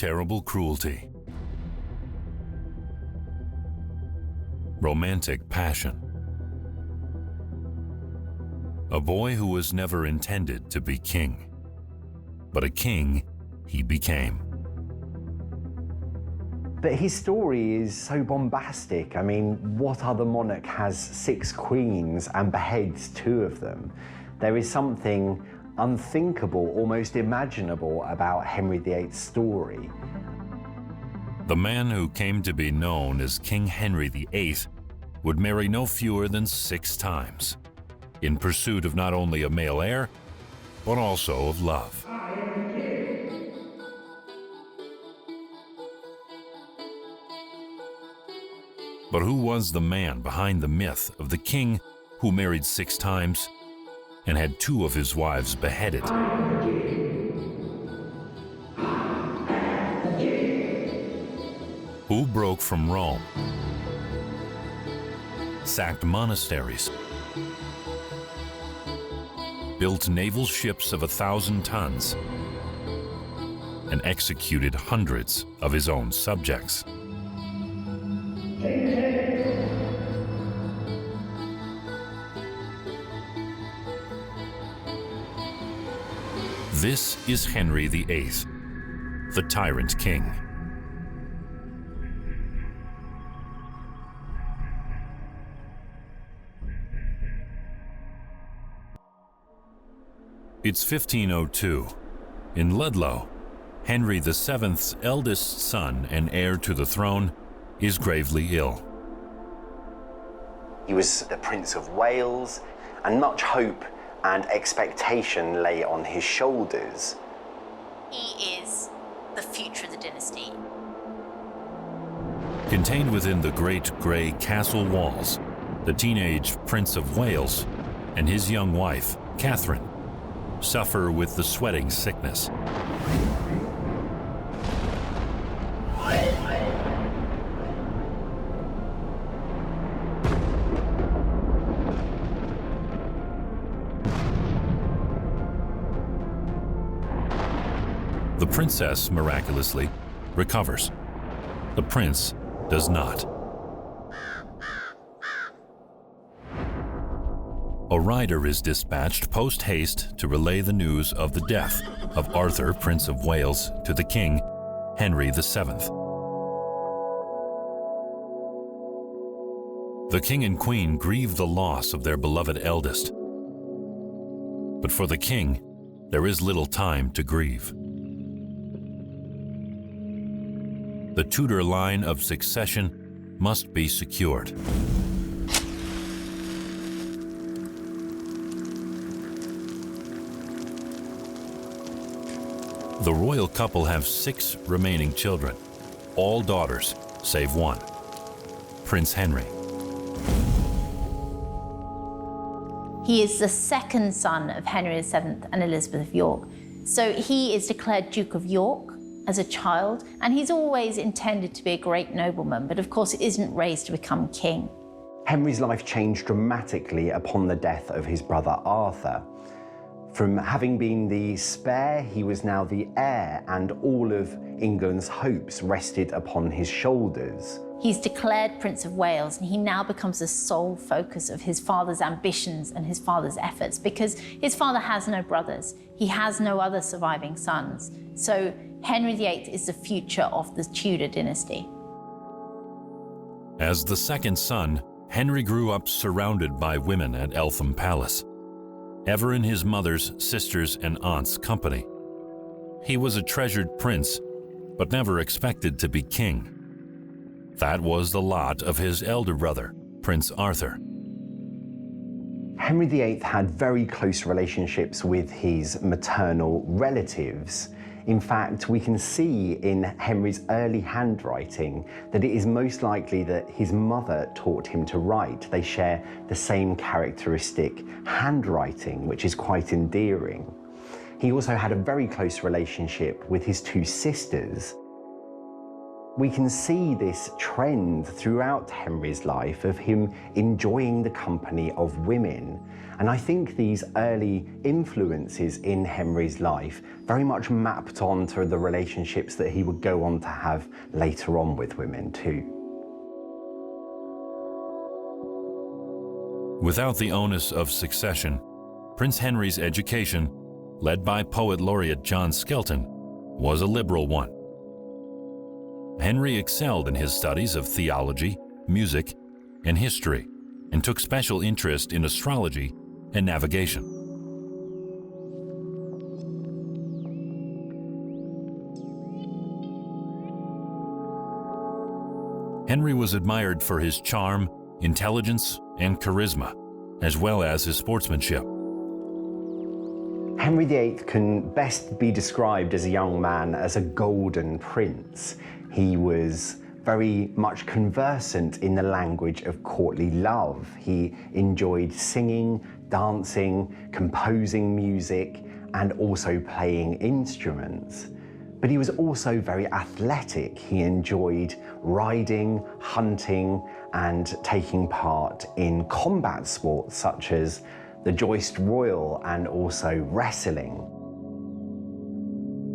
terrible cruelty. Romantic passion. A boy who was never intended to be king, but a king he became. But his story is so bombastic. I mean, what other monarch has 6 queens and beheads 2 of them? There is something unthinkable, almost imaginable about Henry VIII's story. The man who came to be known as King Henry VIII would marry no fewer than 6 times, in pursuit of not only a male heir, but also of love. But who was the man behind the myth of the king who married 6 times and had 2 of his wives beheaded? Who broke from Rome, sacked monasteries, built naval ships of 1,000 tons, and executed hundreds of his own subjects? This is Henry VIII, the Tyrant King. It's 1502. In Ludlow, Henry VII's eldest son and heir to the throne is gravely ill. He was the Prince of Wales, and much hope and expectation lay on his shoulders. He is the future of the dynasty. Contained within the great grey castle walls, the teenage Prince of Wales and his young wife, Catherine, suffer with the sweating sickness. The princess miraculously recovers. The prince does not. A rider is dispatched post-haste to relay the news of the death of Arthur, Prince of Wales, to the king, Henry VII. The king and queen grieve the loss of their beloved eldest. But for the king, there is little time to grieve. The Tudor line of succession must be secured. The royal couple have 6 remaining children, all daughters, save one, Prince Henry. He is the 2nd son of Henry VII and Elizabeth of York. So he is declared Duke of York as a child, and he's always intended to be a great nobleman, but of course isn't raised to become king. Henry's life changed dramatically upon the death of his brother Arthur. From having been the spare, he was now the heir, and all of England's hopes rested upon his shoulders. He's declared Prince of Wales, and he now becomes the sole focus of his father's ambitions and his father's efforts, because his father has no brothers. He has no other surviving sons. So Henry VIII is the future of the Tudor dynasty. As the 2nd son, Henry grew up surrounded by women at Eltham Palace, ever in his mother's, sisters, and aunts' company. He was a treasured prince, but never expected to be king. That was the lot of his elder brother, Prince Arthur. Henry VIII had very close relationships with his maternal relatives. In fact, we can see in Henry's early handwriting that it is most likely that his mother taught him to write. They share the same characteristic handwriting, which is quite endearing. He also had a very close relationship with his 2 sisters. We can see this trend throughout Henry's life of him enjoying the company of women. And I think these early influences in Henry's life very much mapped onto the relationships that he would go on to have later on with women too. Without the onus of succession, Prince Henry's education, led by poet laureate John Skelton, was a liberal one. Henry excelled in his studies of theology, music, and history, and took special interest in astrology and navigation. Henry was admired for his charm, intelligence, and charisma, as well as his sportsmanship. Henry VIII can best be described as a young man as a golden prince. He was very much conversant in the language of courtly love. He enjoyed singing, dancing, composing music, and also playing instruments. But he was also very athletic. He enjoyed riding, hunting, and taking part in combat sports such as the joust royal and also wrestling.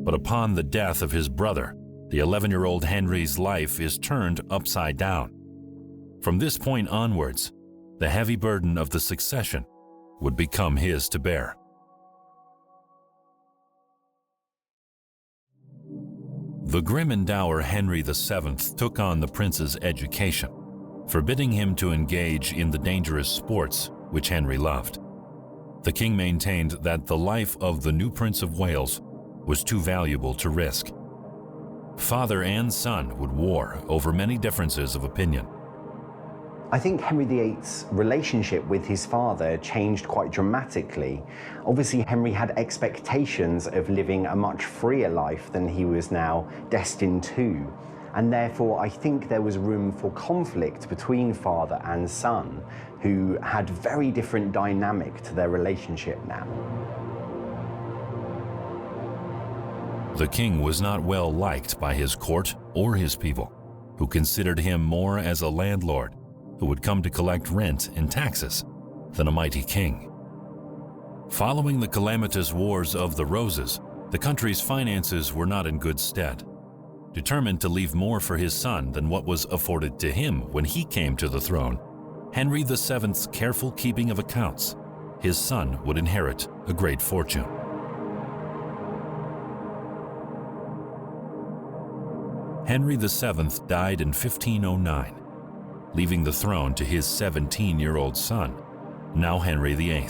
But upon the death of his brother, the 11-year-old Henry's life is turned upside down. From this point onwards, the heavy burden of the succession would become his to bear. The grim and dour Henry VII took on the prince's education, forbidding him to engage in the dangerous sports which Henry loved. The king maintained that the life of the new Prince of Wales was too valuable to risk. Father and son would war over many differences of opinion. I think Henry VIII's relationship with his father changed quite dramatically. Obviously, Henry had expectations of living a much freer life than he was now destined to. And therefore, I think there was room for conflict between father and son, who had very different dynamic to their relationship now. The king was not well liked by his court or his people, who considered him more as a landlord who would come to collect rent and taxes than a mighty king. Following the calamitous Wars of the Roses, the country's finances were not in good stead. Determined to leave more for his son than what was afforded to him when he came to the throne, Henry VII's careful keeping of accounts, his son would inherit a great fortune. Henry VII died in 1509, leaving the throne to his 17-year-old son, now Henry VIII.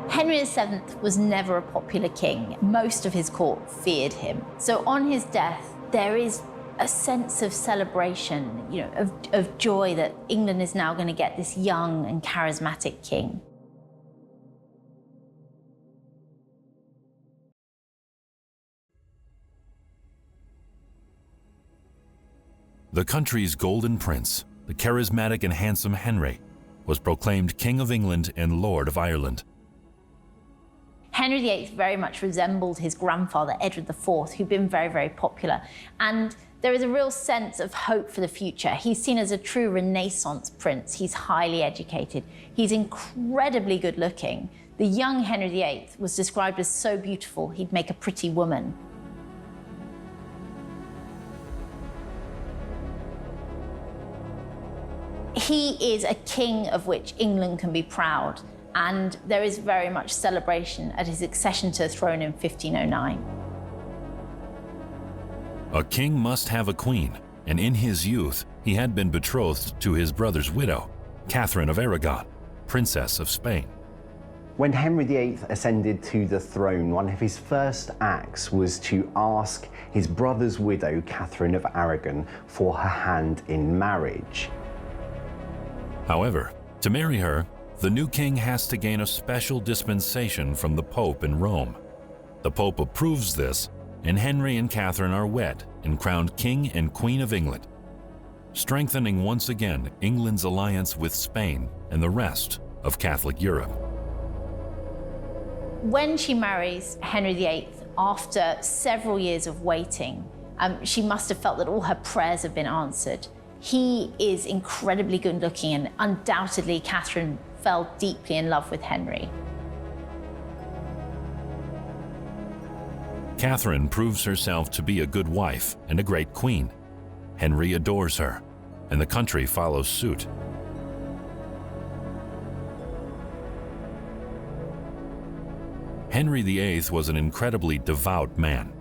Henry VII was never a popular king. Most of his court feared him. So on his death, there is a sense of celebration, of joy that England is now going to get this young and charismatic king. The country's golden prince, the charismatic and handsome Henry, was proclaimed King of England and Lord of Ireland. Henry VIII very much resembled his grandfather, Edward IV, who'd been very, very popular. And there is a real sense of hope for the future. He's seen as a true Renaissance prince. He's highly educated. He's incredibly good looking. The young Henry VIII was described as so beautiful, he'd make a pretty woman. He is a king of which England can be proud, and there is very much celebration at his accession to the throne in 1509. A king must have a queen, and in his youth he had been betrothed to his brother's widow, Catherine of Aragon, Princess of Spain. When Henry VIII ascended to the throne, one of his first acts was to ask his brother's widow, Catherine of Aragon, for her hand in marriage. However, to marry her, the new king has to gain a special dispensation from the Pope in Rome. The Pope approves this, and Henry and Catherine are wed and crowned King and Queen of England, strengthening once again England's alliance with Spain and the rest of Catholic Europe. When she marries Henry VIII, After several years of waiting, she must have felt that all her prayers have been answered. He is incredibly good looking, and undoubtedly Catherine fell deeply in love with Henry. Catherine proves herself to be a good wife and a great queen. Henry adores her, and the country follows suit. Henry VIII was an incredibly devout man.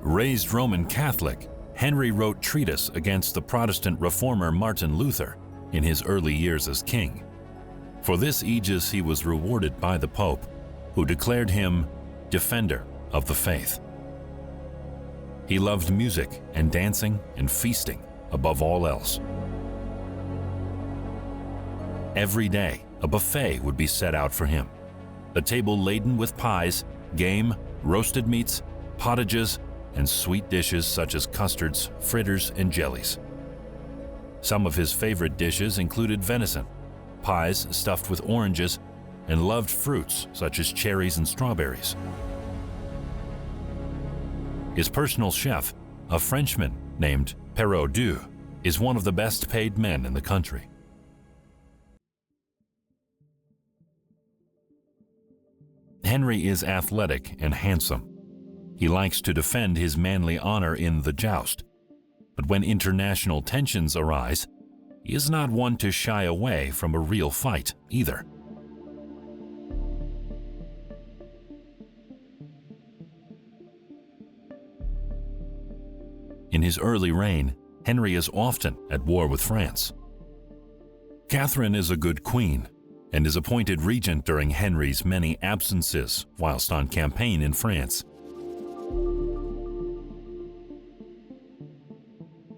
Raised Roman Catholic, Henry wrote treatise against the Protestant reformer Martin Luther in his early years as king. For this aegis he was rewarded by the Pope, who declared him defender of the faith. He loved music and dancing and feasting above all else. Every day, a buffet would be set out for him, a table laden with pies, game, roasted meats, pottages, and sweet dishes such as custards, fritters, and jellies. Some of his favorite dishes included venison, pies stuffed with oranges, and loved fruits such as cherries and strawberries. His personal chef, a Frenchman named Perrault, is one of the best paid men in the country. Henry is athletic and handsome. He likes to defend his manly honor in the joust, but when international tensions arise, he is not one to shy away from a real fight either. In his early reign, Henry is often at war with France. Catherine is a good queen and is appointed regent during Henry's many absences whilst on campaign in France.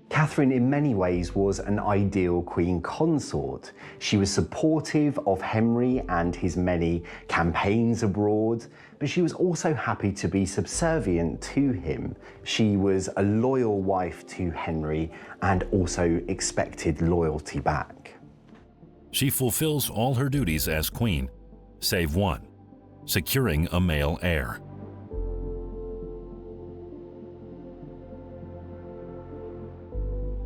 Catherine in many ways was an ideal queen consort. She was supportive of Henry and his many campaigns abroad, but she was also happy to be subservient to him. She was a loyal wife to Henry and also expected loyalty back. She fulfills all her duties as queen, save one, securing a male heir.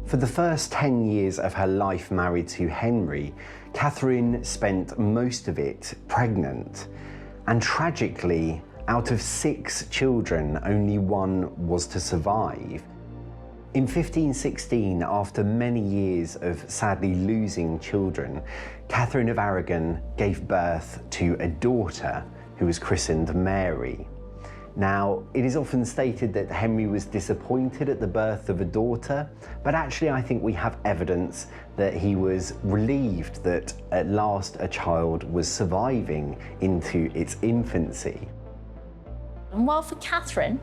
For the first 10 years of her life married to Henry, Catherine spent most of it pregnant. And tragically, out of 6 children, only one was to survive. In 1516, after many years of sadly losing children, Catherine of Aragon gave birth to a daughter who was christened Mary. Now, it is often stated that Henry was disappointed at the birth of a daughter, but actually I think we have evidence that he was relieved that at last a child was surviving into its infancy. And while for Catherine,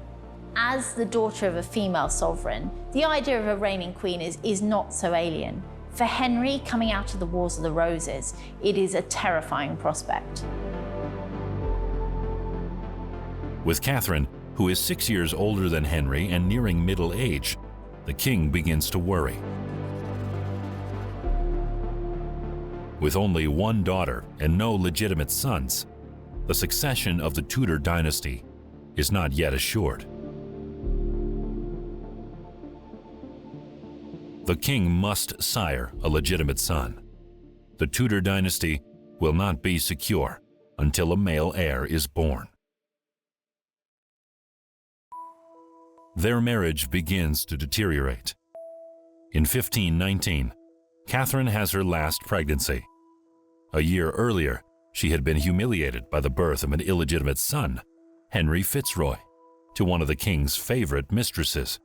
as the daughter of a female sovereign, the idea of a reigning queen is not so alien. For Henry, coming out of the Wars of the Roses, it is a terrifying prospect. With Catherine, who is 6 years older than Henry and nearing middle age, the king begins to worry. With only one daughter and no legitimate sons, the succession of the Tudor dynasty is not yet assured. The king must sire a legitimate son. The Tudor dynasty will not be secure until a male heir is born. Their marriage begins to deteriorate. In 1519, Catherine has her last pregnancy. A year earlier, she had been humiliated by the birth of an illegitimate son, Henry Fitzroy, to one of the king's favorite mistresses,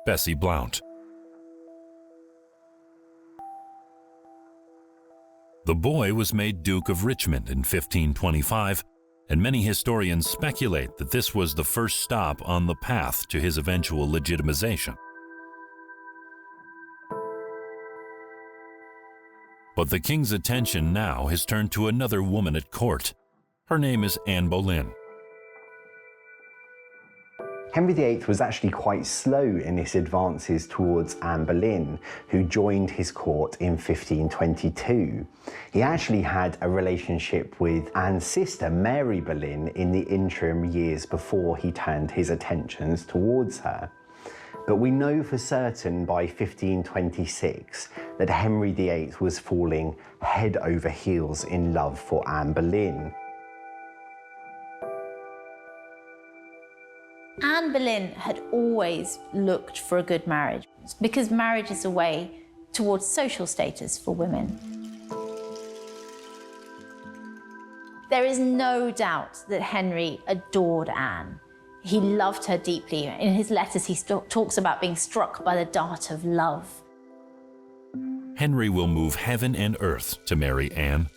Bessie Blount. The boy was made Duke of Richmond in 1525, and many historians speculate that this was the first stop on the path to his eventual legitimization. But the king's attention now has turned to another woman at court. Her name is Anne Boleyn. Henry VIII was actually quite slow in his advances towards Anne Boleyn, who joined his court in 1522. He actually had a relationship with Anne's sister, Mary Boleyn, in the interim years before he turned his attentions towards her. But we know for certain by 1526 that Henry VIII was falling head over heels in love for Anne Boleyn. Anne Boleyn had always looked for a good marriage because marriage is a way towards social status for women. There is no doubt that Henry adored Anne. He loved her deeply. In his letters, he talks about being struck by the dart of love. Henry will move heaven and earth to marry Anne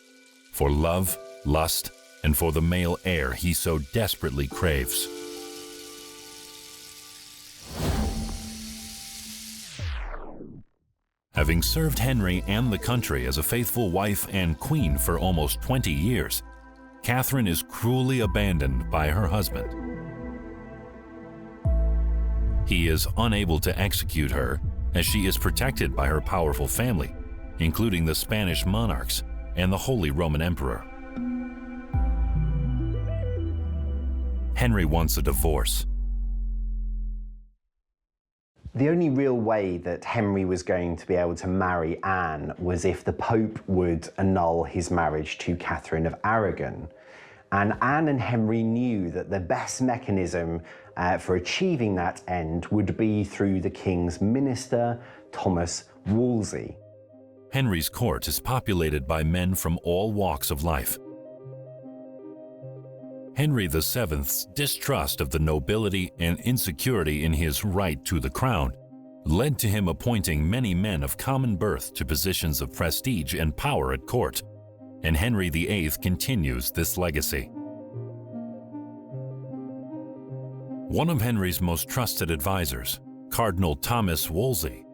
for love, lust, and for the male heir he so desperately craves. Having served Henry and the country as a faithful wife and queen for almost 20 years, Catherine is cruelly abandoned by her husband. He is unable to execute her as she is protected by her powerful family, including the Spanish monarchs and the Holy Roman Emperor. Henry wants a divorce. The only real way that Henry was going to be able to marry Anne was if the Pope would annul his marriage to Catherine of Aragon. And Anne and Henry knew that the best mechanism for achieving that end would be through the King's minister, Thomas Wolsey. Henry's court is populated by men from all walks of life. Henry VII's distrust of the nobility and insecurity in his right to the crown led to him appointing many men of common birth to positions of prestige and power at court, and Henry VIII continues this legacy. One of Henry's most trusted advisors, Cardinal Thomas Wolsey,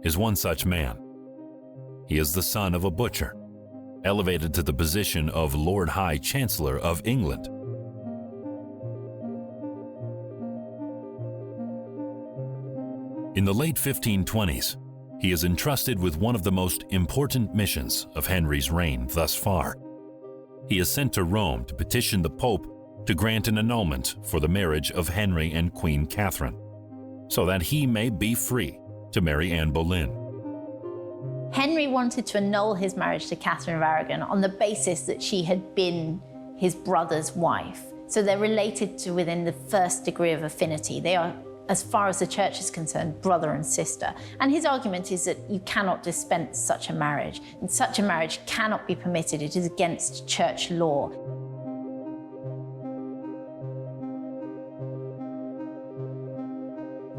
is one such man. He is the son of a butcher, elevated to the position of Lord High Chancellor of England. In the late 1520s, he is entrusted with one of the most important missions of Henry's reign thus far. He is sent to Rome to petition the Pope to grant an annulment for the marriage of Henry and Queen Catherine, so that he may be free to marry Anne Boleyn. Henry wanted to annul his marriage to Catherine of Aragon on the basis that she had been his brother's wife. So they're related to within the first degree of affinity. They are, as far as the church is concerned, brother and sister. And his argument is that you cannot dispense such a marriage, and such a marriage cannot be permitted. It is against church law.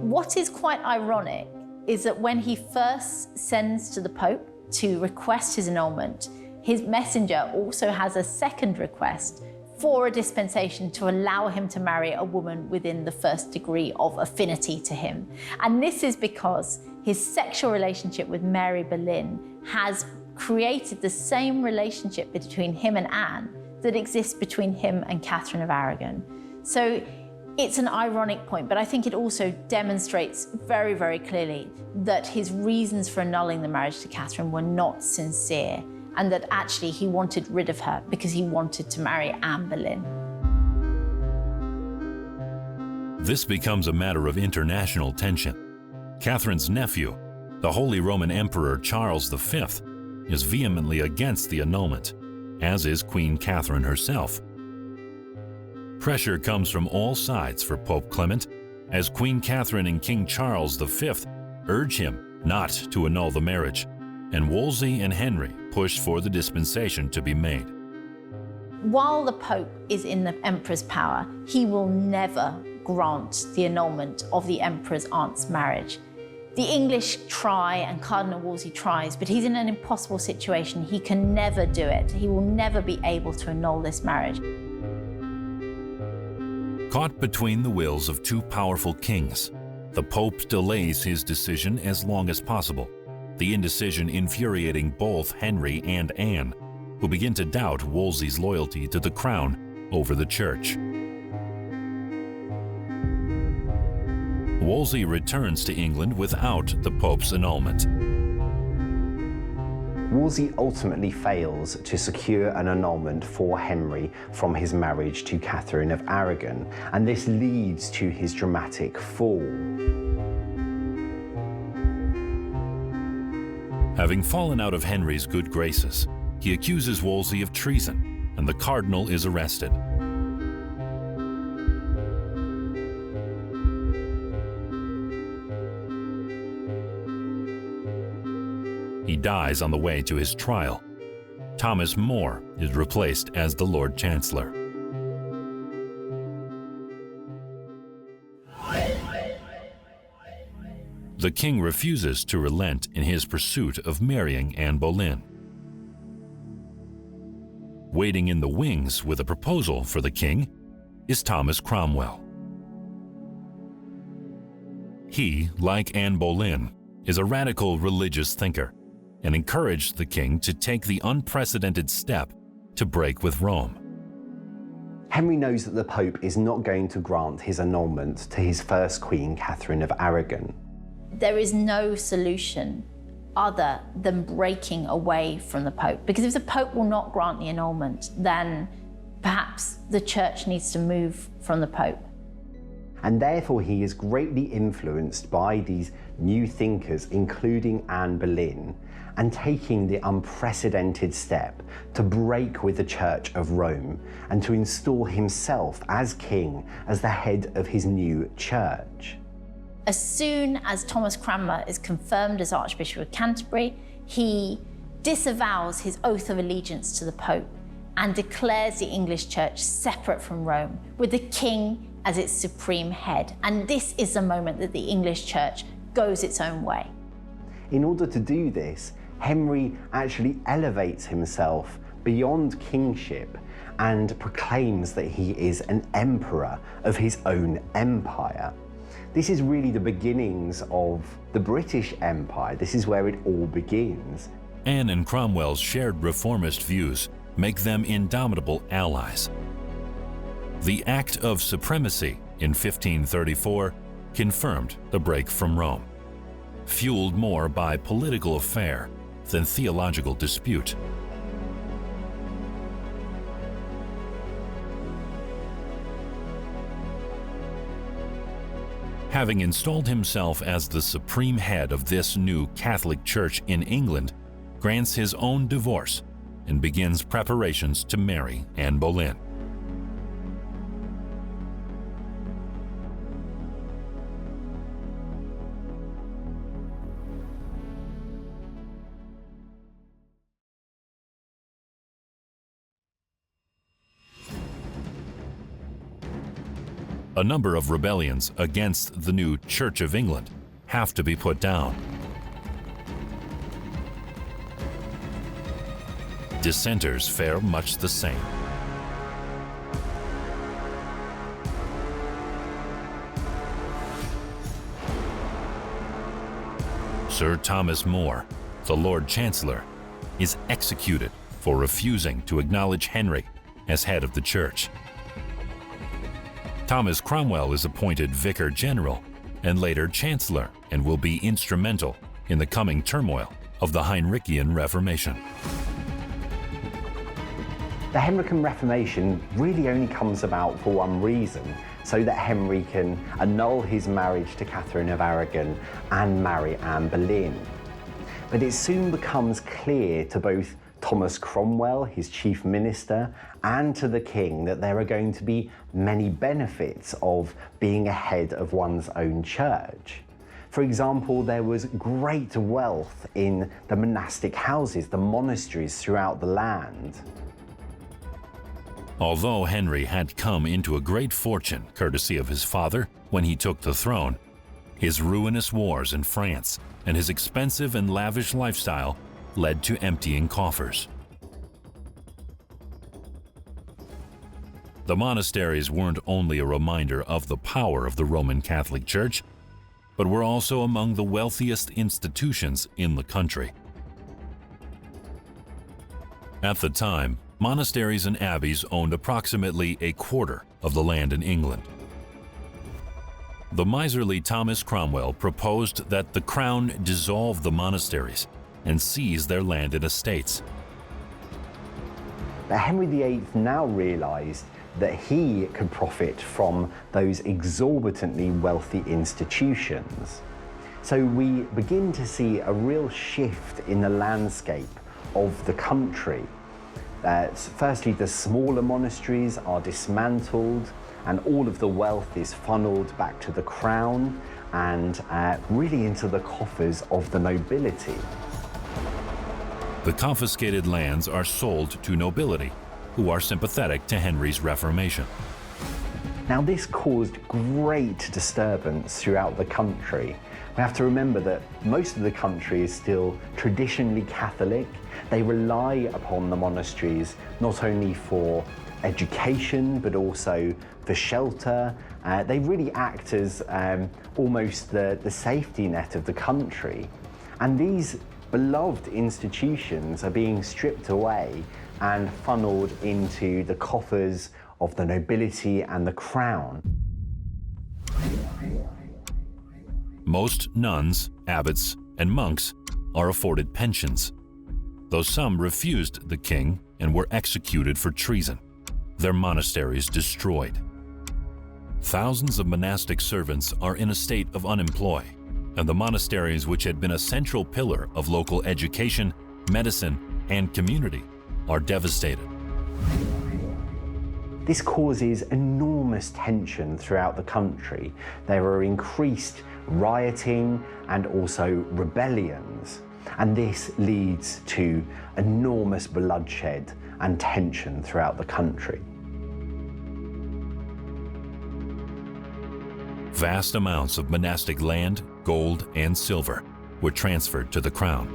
What is quite ironic is that when he first sends to the Pope to request his annulment, his messenger also has a second request for a dispensation to allow him to marry a woman within the first degree of affinity to him. And this is because his sexual relationship with Mary Boleyn has created the same relationship between him and Anne that exists between him and Catherine of Aragon. So it's an ironic point, but I think it also demonstrates very, very clearly that his reasons for annulling the marriage to Catherine were not sincere, and that actually he wanted rid of her because he wanted to marry Anne Boleyn. This becomes a matter of international tension. Catherine's nephew, the Holy Roman Emperor Charles V, is vehemently against the annulment, as is Queen Catherine herself. Pressure comes from all sides for Pope Clement, as Queen Catherine and King Charles V urge him not to annul the marriage, and Wolsey and Henry push for the dispensation to be made. While the Pope is in the Emperor's power, he will never grant the annulment of the Emperor's aunt's marriage. The English try, and Cardinal Wolsey tries, but he's in an impossible situation. He can never do it. He will never be able to annul this marriage. Caught between the wills of two powerful kings, the Pope delays his decision as long as possible, the indecision infuriating both Henry and Anne, who begin to doubt Wolsey's loyalty to the crown over the church. Wolsey returns to England without the Pope's annulment. Wolsey ultimately fails to secure an annulment for Henry from his marriage to Catherine of Aragon, and this leads to his dramatic fall. Having fallen out of Henry's good graces, he accuses Wolsey of treason, and the cardinal is arrested. He dies on the way to his trial. Thomas More is replaced as the Lord Chancellor. The king refuses to relent in his pursuit of marrying Anne Boleyn. Waiting in the wings with a proposal for the king is Thomas Cromwell. He, like Anne Boleyn, is a radical religious thinker and encouraged the king to take the unprecedented step to break with Rome. Henry knows that the Pope is not going to grant his annulment to his first queen, Catherine of Aragon. There is no solution other than breaking away from the Pope, because if the Pope will not grant the annulment, then perhaps the Church needs to move from the Pope. And therefore he is greatly influenced by these new thinkers, including Anne Boleyn, and taking the unprecedented step to break with the Church of Rome and to install himself as king, as the head of his new church. As soon as Thomas Cranmer is confirmed as Archbishop of Canterbury, he disavows his oath of allegiance to the Pope and declares the English Church separate from Rome, with the king as its supreme head. And this is the moment that the English Church goes its own way. In order to do this, Henry actually elevates himself beyond kingship and proclaims that he is an emperor of his own empire. This is really the beginnings of the British Empire. This is where it all begins. Anne and Cromwell's shared reformist views make them indomitable allies. The Act of Supremacy in 1534 confirmed the break from Rome, fueled more by political affair than theological dispute. Having installed himself as the supreme head of this new Catholic Church in England, grants his own divorce and begins preparations to marry Anne Boleyn. A number of rebellions against the new Church of England have to be put down. Dissenters fare much the same. Sir Thomas More, the Lord Chancellor, is executed for refusing to acknowledge Henry as head of the Church. Thomas Cromwell is appointed Vicar General and later Chancellor, and will be instrumental in the coming turmoil of the Heinrichian Reformation. The Henrican Reformation really only comes about for one reason, so that Henry can annul his marriage to Catherine of Aragon and marry Anne Boleyn. But it soon becomes clear to both Thomas Cromwell, his chief minister, and to the king that there are going to be many benefits of being a head of one's own church. For example, there was great wealth in the monastic houses, the monasteries throughout the land. Although Henry had come into a great fortune courtesy of his father when he took the throne, his ruinous wars in France and his expensive and lavish lifestyle led to emptying coffers. The monasteries weren't only a reminder of the power of the Roman Catholic Church, but were also among the wealthiest institutions in the country. At the time, monasteries and abbeys owned approximately a quarter of the land in England. The miserly Thomas Cromwell proposed that the crown dissolve the monasteries and seize their land and estates. But Henry VIII now realised that he could profit from those exorbitantly wealthy institutions. So we begin to see a real shift in the landscape of the country. Firstly, the smaller monasteries are dismantled and all of the wealth is funneled back to the crown and really into the coffers of the nobility. The confiscated lands are sold to nobility, who are sympathetic to Henry's Reformation. Now, this caused great disturbance throughout the country. We have to remember that most of the country is still traditionally Catholic. They rely upon the monasteries not only for education, but also for shelter. They really act as almost the safety net of the country. And these beloved institutions are being stripped away and funneled into the coffers of the nobility and the crown. Most nuns, abbots, and monks are afforded pensions, though some refused the king and were executed for treason, their monasteries destroyed. Thousands of monastic servants are in a state of unemploy, and the monasteries, which had been a central pillar of local education, medicine, and community, are devastated. This causes enormous tension throughout the country. There are increased rioting and also rebellions, and this leads to enormous bloodshed and tension throughout the country. Vast amounts of monastic land, gold, and silver were transferred to the crown,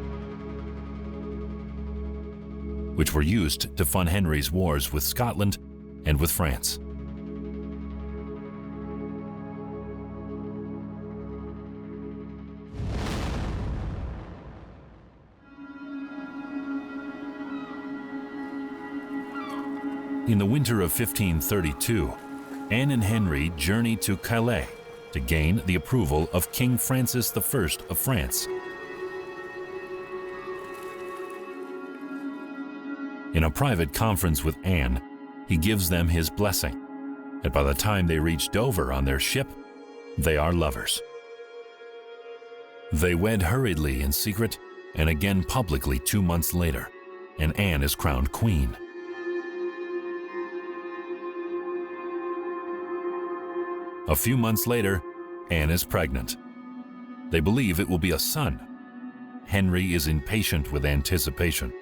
which were used to fund Henry's wars with Scotland and with France. In the winter of 1532, Anne and Henry journeyed to Calais to gain the approval of King Francis I of France. In a private conference with Anne, he gives them his blessing, and by the time they reach Dover on their ship, they are lovers. They wed hurriedly in secret and again publicly 2 months later, and Anne is crowned queen. A few months later, Anne is pregnant. They believe it will be a son. Henry is impatient with anticipation.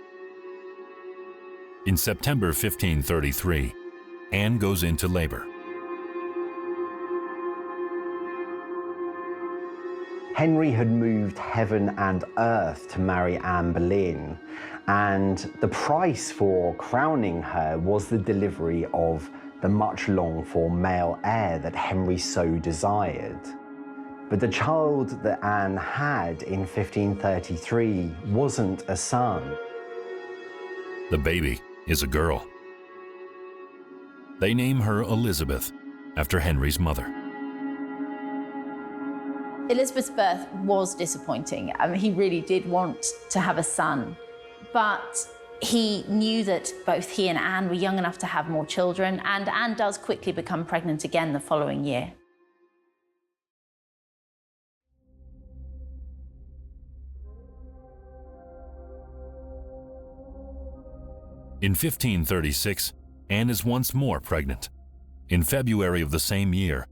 In September 1533, Anne goes into labor. Henry had moved heaven and earth to marry Anne Boleyn, and the price for crowning her was the delivery of the much longed for male heir that Henry so desired. But the child that Anne had in 1533 wasn't a son. The baby is a girl. They name her Elizabeth, after Henry's mother. Elizabeth's birth was disappointing. I mean, he really did want to have a son, but he knew that both he and Anne were young enough to have more children, and Anne does quickly become pregnant again the following year. In 1536, Anne is once more pregnant. In February of the same year,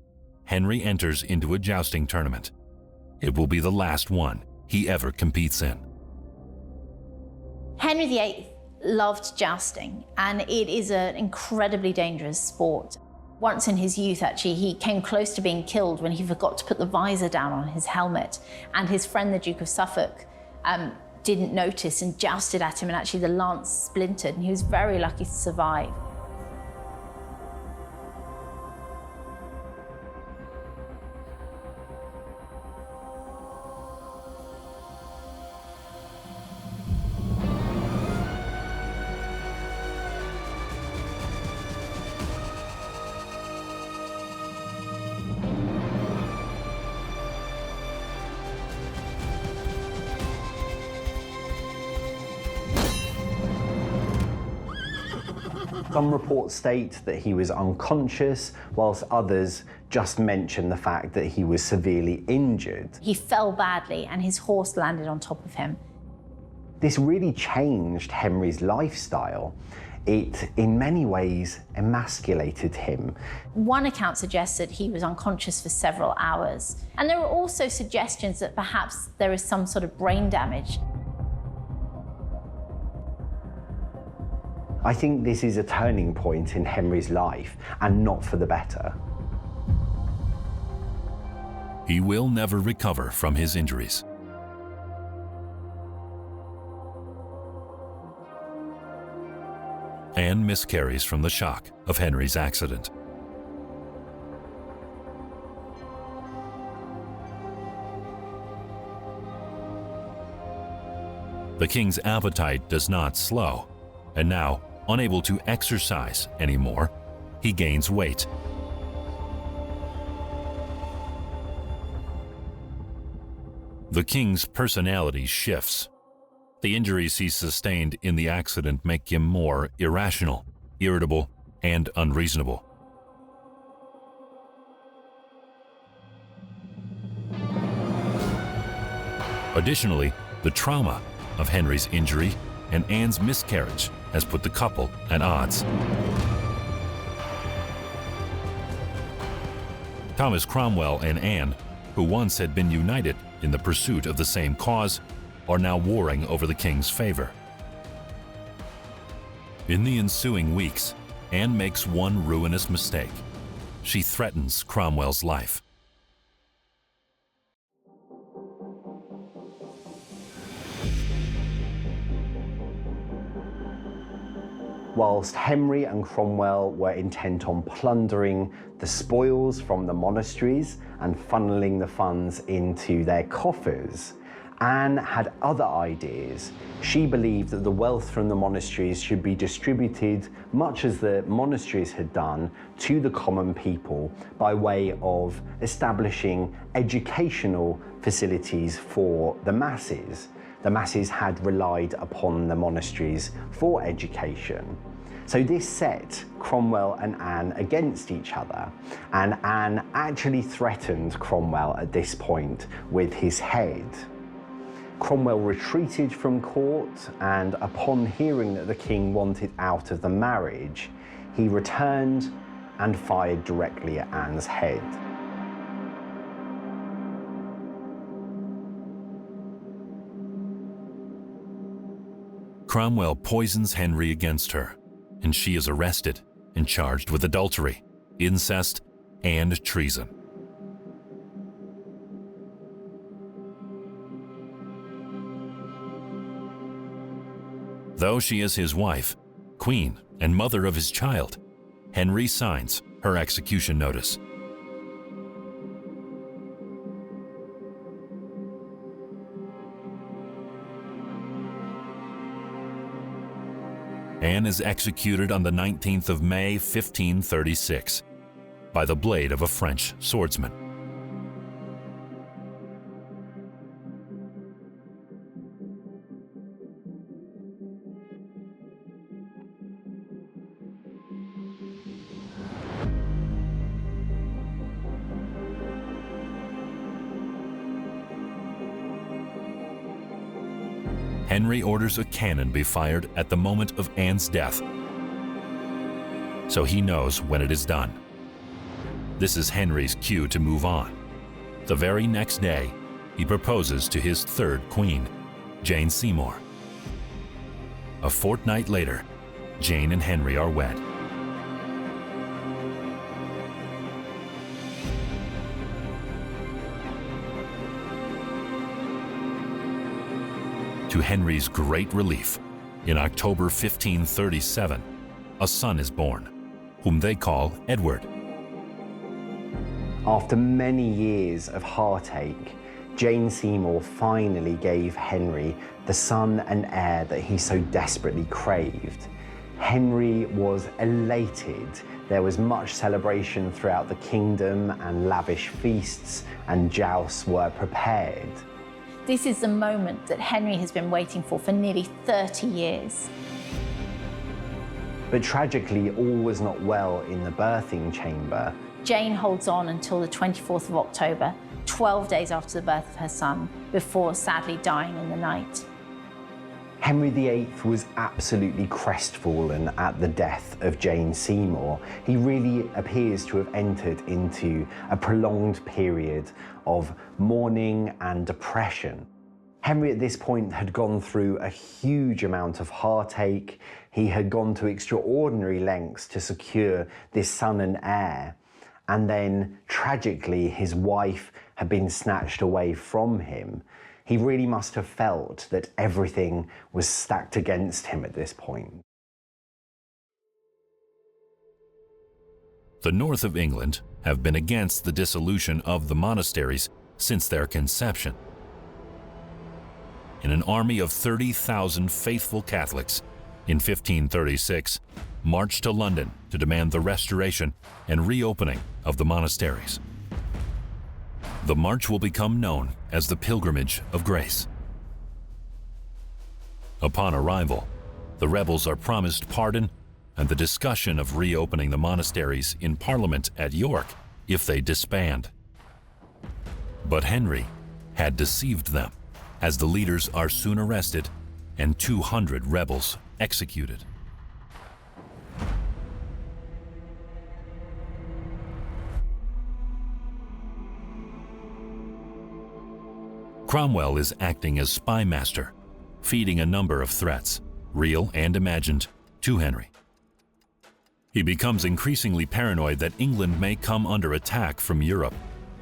Henry enters into a jousting tournament. It will be the last one he ever competes in. Henry VIII loved jousting, and it is an incredibly dangerous sport. Once in his youth, actually, he came close to being killed when he forgot to put the visor down on his helmet, and his friend, the Duke of Suffolk, didn't notice and jousted at him, and actually the lance splintered, and he was very lucky to survive. Some reports state that he was unconscious, whilst others just mention the fact that he was severely injured. He fell badly and his horse landed on top of him. This really changed Henry's lifestyle. It, in many ways, emasculated him. One account suggests that he was unconscious for several hours. And there are also suggestions that perhaps there is some sort of brain damage. I think this is a turning point in Henry's life, and not for the better. He will never recover from his injuries. Anne miscarries from the shock of Henry's accident. The king's appetite does not slow, and now, unable to exercise anymore, he gains weight. The king's personality shifts. The injuries he sustained in the accident make him more irrational, irritable, and unreasonable. Additionally, the trauma of Henry's injury and Anne's miscarriage has put the couple at odds. Thomas Cromwell and Anne, who once had been united in the pursuit of the same cause, are now warring over the king's favor. In the ensuing weeks, Anne makes one ruinous mistake. She threatens Cromwell's life. Whilst Henry and Cromwell were intent on plundering the spoils from the monasteries and funneling the funds into their coffers, Anne had other ideas. She believed that the wealth from the monasteries should be distributed, much as the monasteries had done, to the common people by way of establishing educational facilities for the masses. The masses had relied upon the monasteries for education. So this set Cromwell and Anne against each other, and Anne actually threatened Cromwell at this point with his head. Cromwell retreated from court, and upon hearing that the king wanted out of the marriage, he returned and fired directly at Anne's head. Cromwell poisons Henry against her, and she is arrested and charged with adultery, incest, and treason. Though she is his wife, queen, and mother of his child, Henry signs her execution notice. Anne is executed on the 19th of May, 1536, by the blade of a French swordsman. Henry orders a cannon be fired at the moment of Anne's death, so he knows when it is done. This is Henry's cue to move on. The very next day, he proposes to his third queen, Jane Seymour. A fortnight later, Jane and Henry are wed. To Henry's great relief, in October 1537, a son is born, whom they call Edward. After many years of heartache, Jane Seymour finally gave Henry the son and heir that he so desperately craved. Henry was elated. There was much celebration throughout the kingdom, and lavish feasts and jousts were prepared. This is the moment that Henry has been waiting for nearly 30 years. But tragically, all was not well in the birthing chamber. Jane holds on until the 24th of October, 12 days after the birth of her son, before sadly dying in the night. Henry VIII was absolutely crestfallen at the death of Jane Seymour. He really appears to have entered into a prolonged period of mourning and depression. Henry at this point had gone through a huge amount of heartache. He had gone to extraordinary lengths to secure this son and heir. And then, tragically, his wife had been snatched away from him. He really must have felt that everything was stacked against him at this point. The north of England have been against the dissolution of the monasteries since their conception. And an army of 30,000 faithful Catholics in 1536 marched to London to demand the restoration and reopening of the monasteries. The march will become known as the Pilgrimage of Grace. Upon arrival, the rebels are promised pardon and the discussion of reopening the monasteries in Parliament at York if they disband. But Henry had deceived them, as the leaders are soon arrested and 200 rebels executed. Cromwell is acting as spy master, feeding a number of threats, real and imagined, to Henry. He becomes increasingly paranoid that England may come under attack from Europe,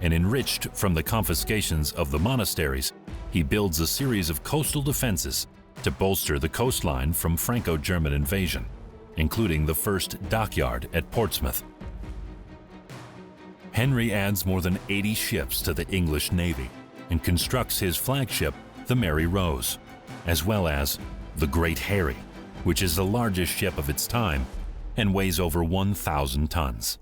and enriched from the confiscations of the monasteries, he builds a series of coastal defenses to bolster the coastline from Franco-German invasion, including the first dockyard at Portsmouth. Henry adds more than 80 ships to the English Navy and constructs his flagship, the Mary Rose, as well as the Great Harry, which is the largest ship of its time and weighs over 1,000 tons.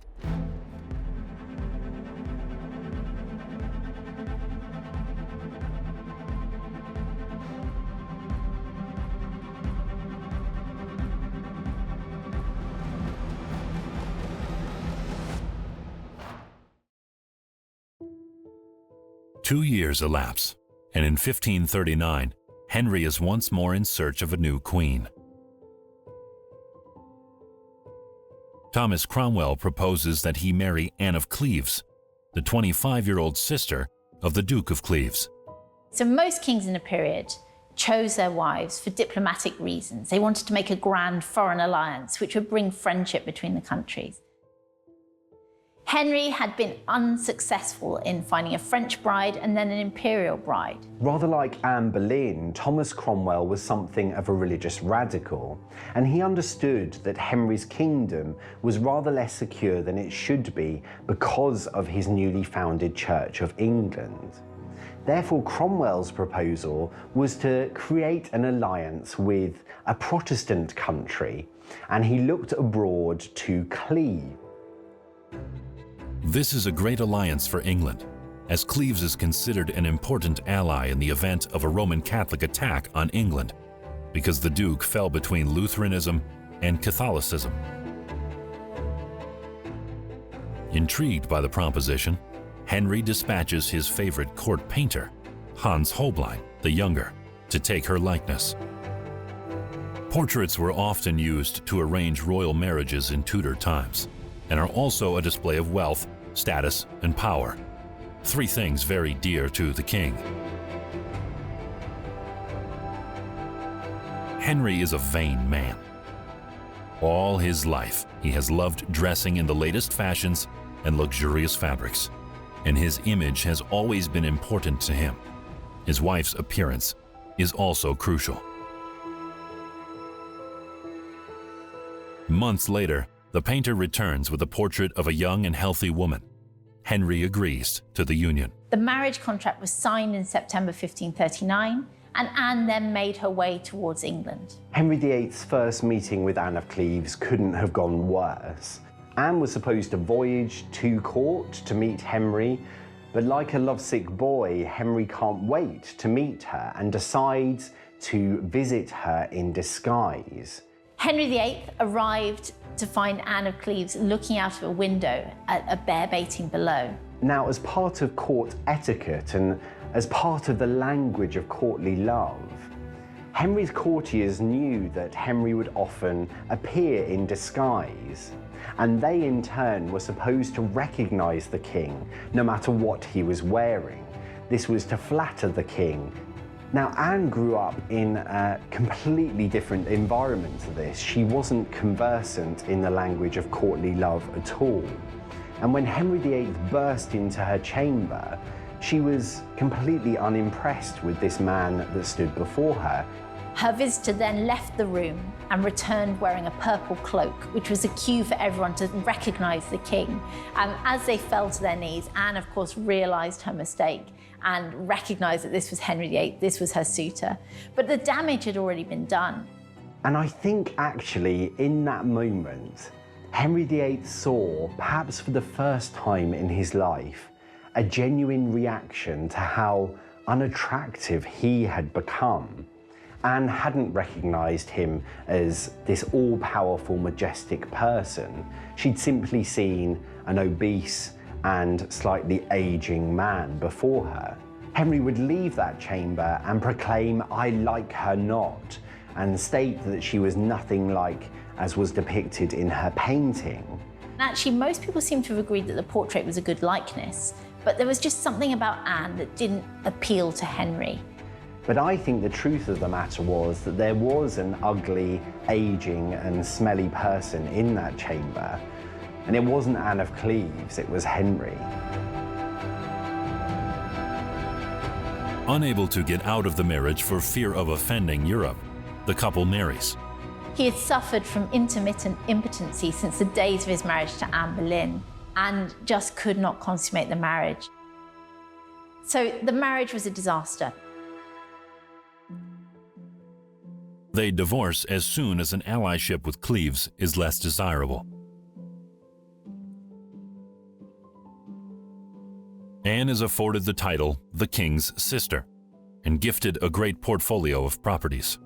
Two years elapse, and in 1539, Henry is once more in search of a new queen. Thomas Cromwell proposes that he marry Anne of Cleves, the 25-year-old sister of the Duke of Cleves. So most kings in the period chose their wives for diplomatic reasons. They wanted to make a grand foreign alliance which would bring friendship between the countries. Henry had been unsuccessful in finding a French bride and then an imperial bride. Rather like Anne Boleyn, Thomas Cromwell was something of a religious radical, and he understood that Henry's kingdom was rather less secure than it should be because of his newly founded Church of England. Therefore, Cromwell's proposal was to create an alliance with a Protestant country, and he looked abroad to Cleves. This is a great alliance for England, as Cleves is considered an important ally in the event of a Roman Catholic attack on England, because the Duke fell between Lutheranism and Catholicism. Intrigued by the proposition, Henry dispatches his favorite court painter, Hans Holbein the Younger, to take her likeness. Portraits were often used to arrange royal marriages in Tudor times, and are also a display of wealth, status, and power, three things very dear to the king. Henry is a vain man. All his life, he has loved dressing in the latest fashions and luxurious fabrics, and his image has always been important to him. His wife's appearance is also crucial. Months later, the painter returns with a portrait of a young and healthy woman. Henry agrees to the union. The marriage contract was signed in September 1539, and Anne then made her way towards England. Henry VIII's first meeting with Anne of Cleves couldn't have gone worse. Anne was supposed to voyage to court to meet Henry, but like a lovesick boy, Henry can't wait to meet her and decides to visit her in disguise. Henry VIII arrived to find Anne of Cleves looking out of a window at a bear baiting below. Now, as part of court etiquette and as part of the language of courtly love, Henry's courtiers knew that Henry would often appear in disguise, and they in turn were supposed to recognise the king no matter what he was wearing. This was to flatter the king. Now, Anne grew up in a completely different environment to this. She wasn't conversant in the language of courtly love at all. And when Henry VIII burst into her chamber, she was completely unimpressed with this man that stood before her. Her visitor then left the room and returned wearing a purple cloak, which was a cue for everyone to recognise the king. And as they fell to their knees, Anne, of course, realised her mistake and recognised that this was Henry VIII, this was her suitor. But the damage had already been done. And I think actually in that moment, Henry VIII saw, perhaps for the first time in his life, a genuine reaction to how unattractive he had become. Anne hadn't recognised him as this all-powerful, majestic person. She'd simply seen an obese and slightly ageing man before her. Henry would leave that chamber and proclaim, "I like her not," and state that she was nothing like as was depicted in her painting. Actually, most people seem to have agreed that the portrait was a good likeness, but there was just something about Anne that didn't appeal to Henry. But I think the truth of the matter was that there was an ugly, aging and smelly person in that chamber. And it wasn't Anne of Cleves, it was Henry. Unable to get out of the marriage for fear of offending Europe, the couple marries. He had suffered from intermittent impotency since the days of his marriage to Anne Boleyn and just could not consummate the marriage. So the marriage was a disaster. They divorce as soon as an allyship with Cleves is less desirable. Anne is afforded the title the King's Sister and gifted a great portfolio of properties.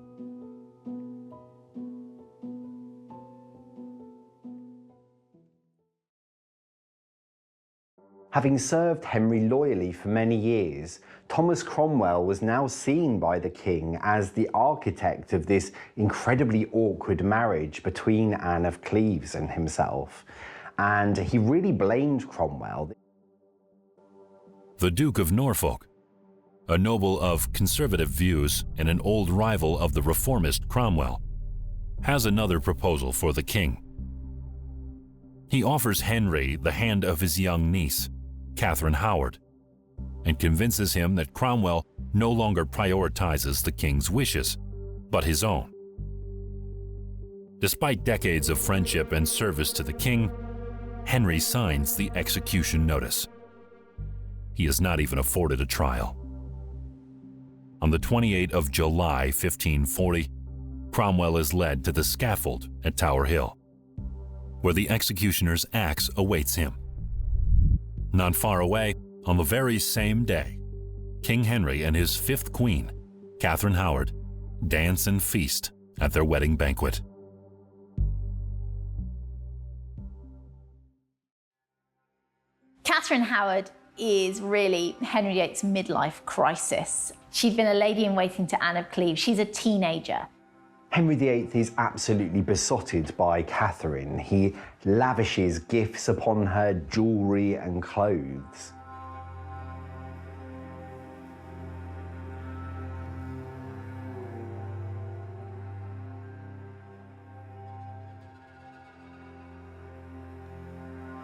Having served Henry loyally for many years, Thomas Cromwell was now seen by the king as the architect of this incredibly awkward marriage between Anne of Cleves and himself, and he really blamed Cromwell. The Duke of Norfolk, a noble of conservative views and an old rival of the reformist Cromwell, has another proposal for the king. He offers Henry the hand of his young niece, Catherine Howard, and convinces him that Cromwell no longer prioritizes the king's wishes, but his own. Despite decades of friendship and service to the king, Henry signs the execution notice. He is not even afforded a trial. On the 28th of July, 1540, Cromwell is led to the scaffold at Tower Hill, where the executioner's axe awaits him. Not far away, on the very same day, King Henry and his fifth queen, Catherine Howard, dance and feast at their wedding banquet. Catherine Howard is really Henry VIII's midlife crisis. She'd been a lady-in-waiting to Anne of Cleves. She's a teenager. Henry VIII is absolutely besotted by Catherine. He lavishes gifts upon her, jewellery and clothes.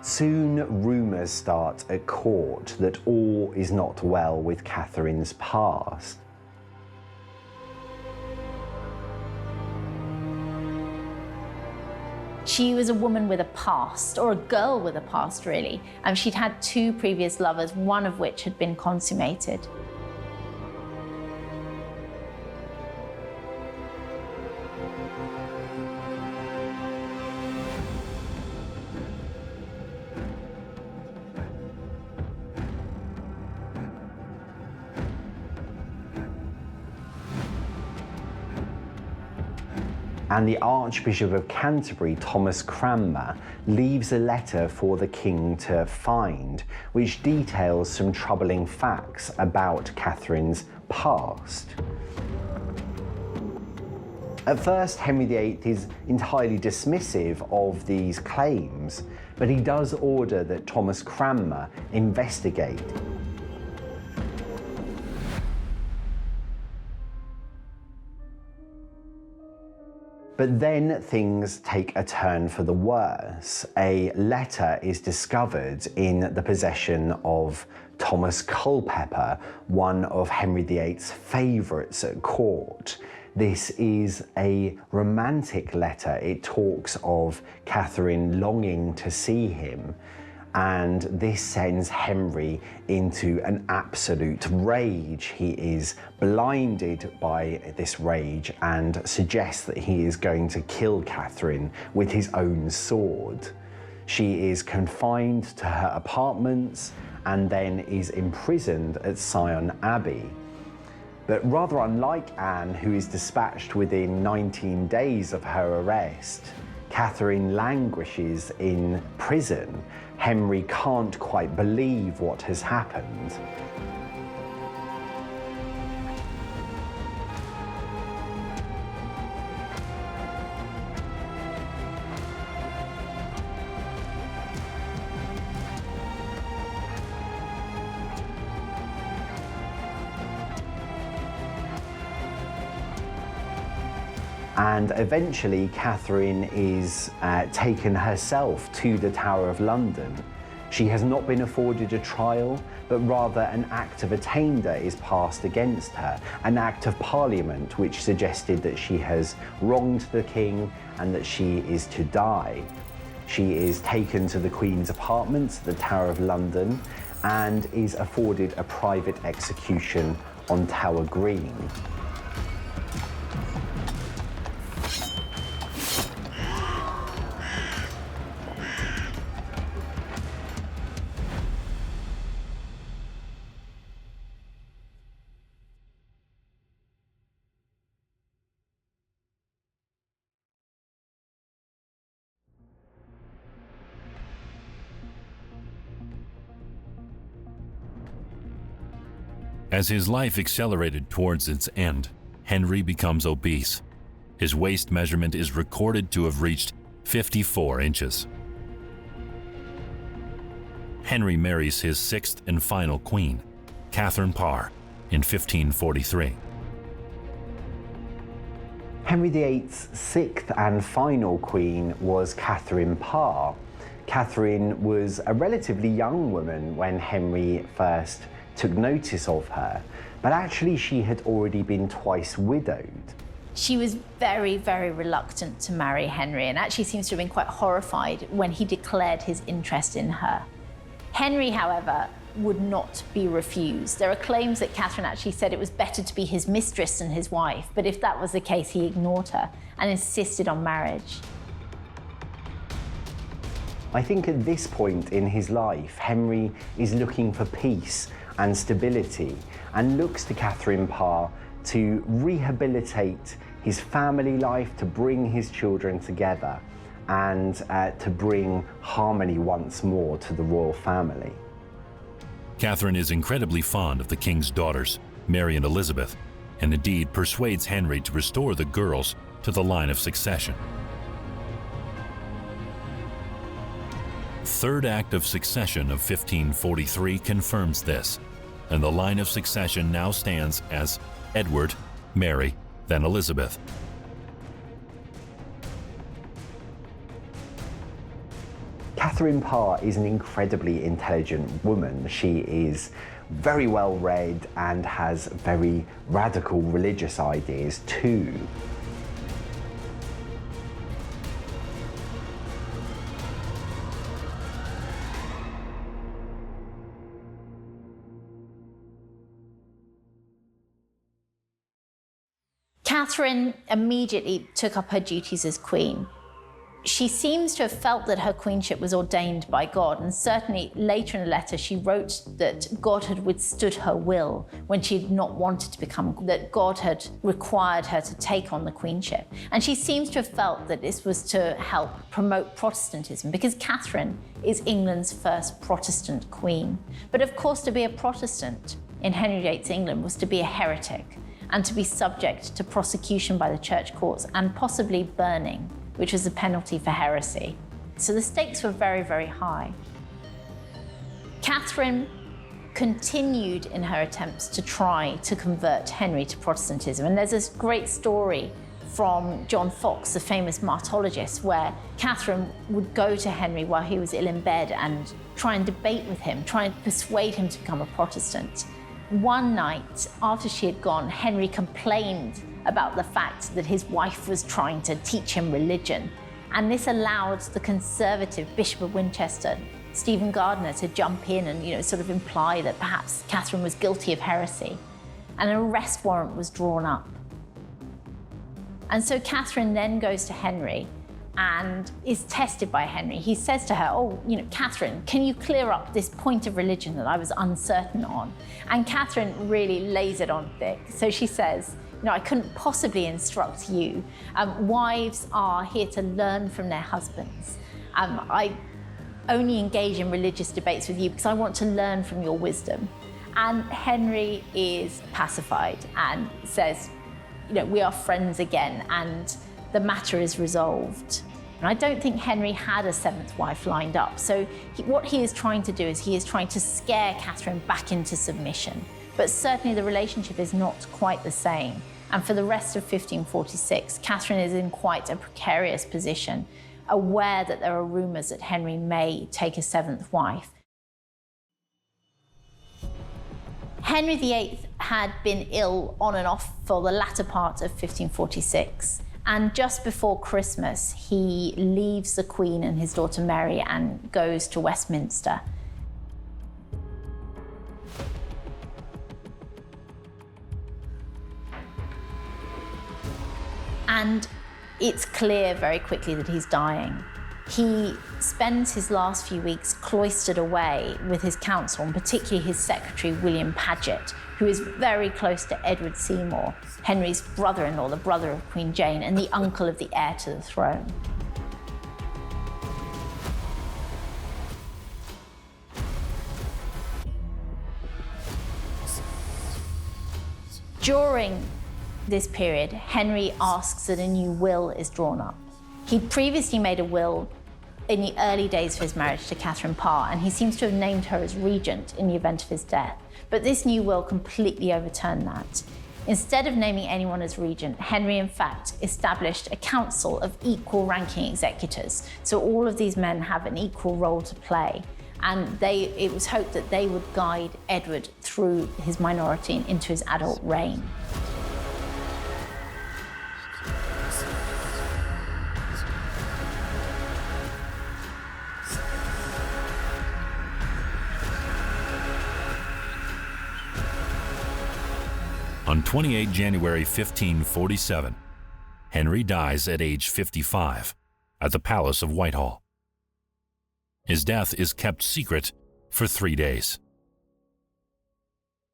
Soon rumours start at court that all is not well with Catherine's past. She was a woman with a past, or a girl with a past, really. She'd had two previous lovers, one of which had been consummated. and the Archbishop of Canterbury, Thomas Cranmer, leaves a letter for the king to find, which details some troubling facts about Catherine's past. At first, Henry VIII is entirely dismissive of these claims, but he does order that Thomas Cranmer investigate. But then things take a turn for the worse. A letter is discovered in the possession of Thomas Culpeper, one of Henry VIII's favourites at court. This is a romantic letter. It talks of Catherine longing to see him, and this sends Henry into an absolute rage. He is blinded by this rage and suggests that he is going to kill Catherine with his own sword. She is confined to her apartments and then is imprisoned at Sion Abbey. But rather unlike Anne, who is dispatched within 19 days of her arrest, Catherine languishes in prison. Henry can't quite believe what has happened. And eventually Catherine is taken herself to the Tower of London. She has not been afforded a trial, but rather an Act of Attainder is passed against her, an Act of Parliament which suggested that she has wronged the king and that she is to die. She is taken to the Queen's apartments at the Tower of London and is afforded a private execution on Tower Green. As his life accelerated towards its end, Henry becomes obese. His waist measurement is recorded to have reached 54 inches. Henry marries his sixth and final queen, Catherine Parr, in 1543. Henry VIII's sixth and final queen was Catherine Parr. Catherine was a relatively young woman when Henry first took notice of her, but actually she had already been twice widowed. She was very, very reluctant to marry Henry and actually seems to have been quite horrified when he declared his interest in her. Henry, however, would not be refused. There are claims that Catherine actually said it was better to be his mistress than his wife, but if that was the case, he ignored her and insisted on marriage. I think at this point in his life, Henry is looking for peace and stability and looks to Catherine Parr to rehabilitate his family life, to bring his children together and to bring harmony once more to the royal family. Catherine is incredibly fond of the king's daughters, Mary and Elizabeth, and indeed persuades Henry to restore the girls to the line of succession. Third Act of Succession of 1543 confirms this, and the line of succession now stands as Edward, Mary, then Elizabeth. Catherine Parr is an incredibly intelligent woman. She is very well read and has very radical religious ideas too. Catherine immediately took up her duties as queen. She seems to have felt that her queenship was ordained by God, and certainly later in a letter she wrote that God had withstood her will when she had not wanted to become, that God had required her to take on the queenship. And she seems to have felt that this was to help promote Protestantism, because Catherine is England's first Protestant queen. But of course, to be a Protestant in Henry VIII's England was to be a heretic and to be subject to prosecution by the church courts and possibly burning, which was a penalty for heresy. So the stakes were very, very high. Catherine continued in her attempts to try to convert Henry to Protestantism. And there's this great story from John Fox, the famous Martyrologist, where Catherine would go to Henry while he was ill in bed and try and debate with him, try and persuade him to become a Protestant. One night, after she had gone, Henry complained about the fact that his wife was trying to teach him religion. And this allowed the conservative Bishop of Winchester, Stephen Gardiner, to jump in and sort of imply that perhaps Catherine was guilty of heresy. And an arrest warrant was drawn up. And so Catherine then goes to Henry and is tested by Henry. He says to her, Catherine, can you clear up this point of religion that I was uncertain on? And Catherine really lays it on thick. So she says, I couldn't possibly instruct you. Wives are here to learn from their husbands. I only engage in religious debates with you because I want to learn from your wisdom. And Henry is pacified and says, we are friends again, and the matter is resolved. And I don't think Henry had a seventh wife lined up. So what he is trying to do is he is trying to scare Catherine back into submission. But certainly the relationship is not quite the same. And for the rest of 1546, Catherine is in quite a precarious position, aware that there are rumours that Henry may take a seventh wife. Henry VIII had been ill on and off for the latter part of 1546. And just before Christmas, he leaves the Queen and his daughter Mary and goes to Westminster. And it's clear very quickly that he's dying. He spends his last few weeks cloistered away with his council, and particularly his secretary, William Paget, who is very close to Edward Seymour, Henry's brother-in-law, the brother of Queen Jane, and the uncle of the heir to the throne. During this period, Henry asks that a new will is drawn up. He'd previously made a will in the early days of his marriage to Catherine Parr, and he seems to have named her as regent in the event of his death. But this new will completely overturned that. Instead of naming anyone as regent, Henry, in fact, established a council of equal ranking executors. So all of these men have an equal role to play. And it was hoped that they would guide Edward through his minority and into his adult reign. On 28 January 1547, Henry dies at age 55 at the Palace of Whitehall. His death is kept secret for 3 days.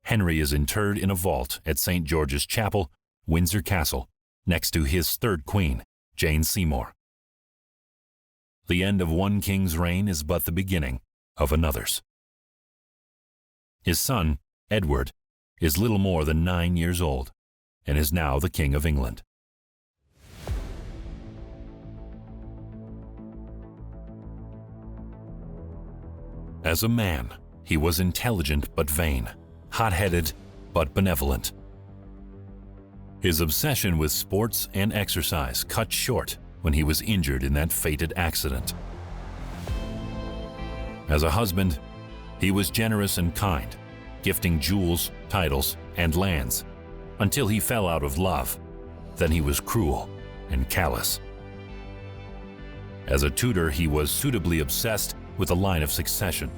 Henry is interred in a vault at St. George's Chapel, Windsor Castle, next to his third queen, Jane Seymour. The end of one king's reign is but the beginning of another's. His son, Edward, is little more than 9 years old and is now the King of England. As a man, he was intelligent but vain, hot-headed but benevolent. His obsession with sports and exercise cut short when he was injured in that fated accident. As a husband, he was generous and kind, gifting jewels, titles, and lands, until he fell out of love. Then he was cruel and callous. As a Tudor, he was suitably obsessed with the line of succession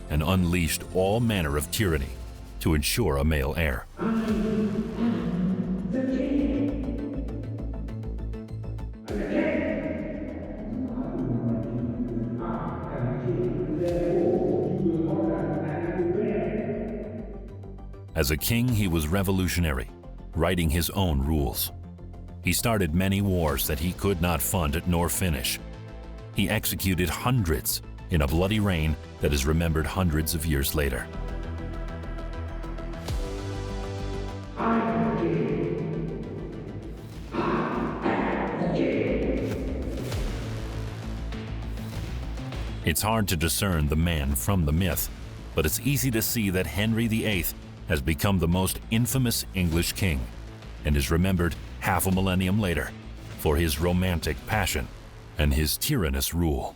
and unleashed all manner of tyranny to ensure a male heir. As a king, he was revolutionary, writing his own rules. He started many wars that he could not fund nor finish. He executed hundreds in a bloody reign that is remembered hundreds of years later. It's hard to discern the man from the myth, but it's easy to see that Henry VIII has become the most infamous English king and is remembered half a millennium later for his romantic passion and his tyrannous rule.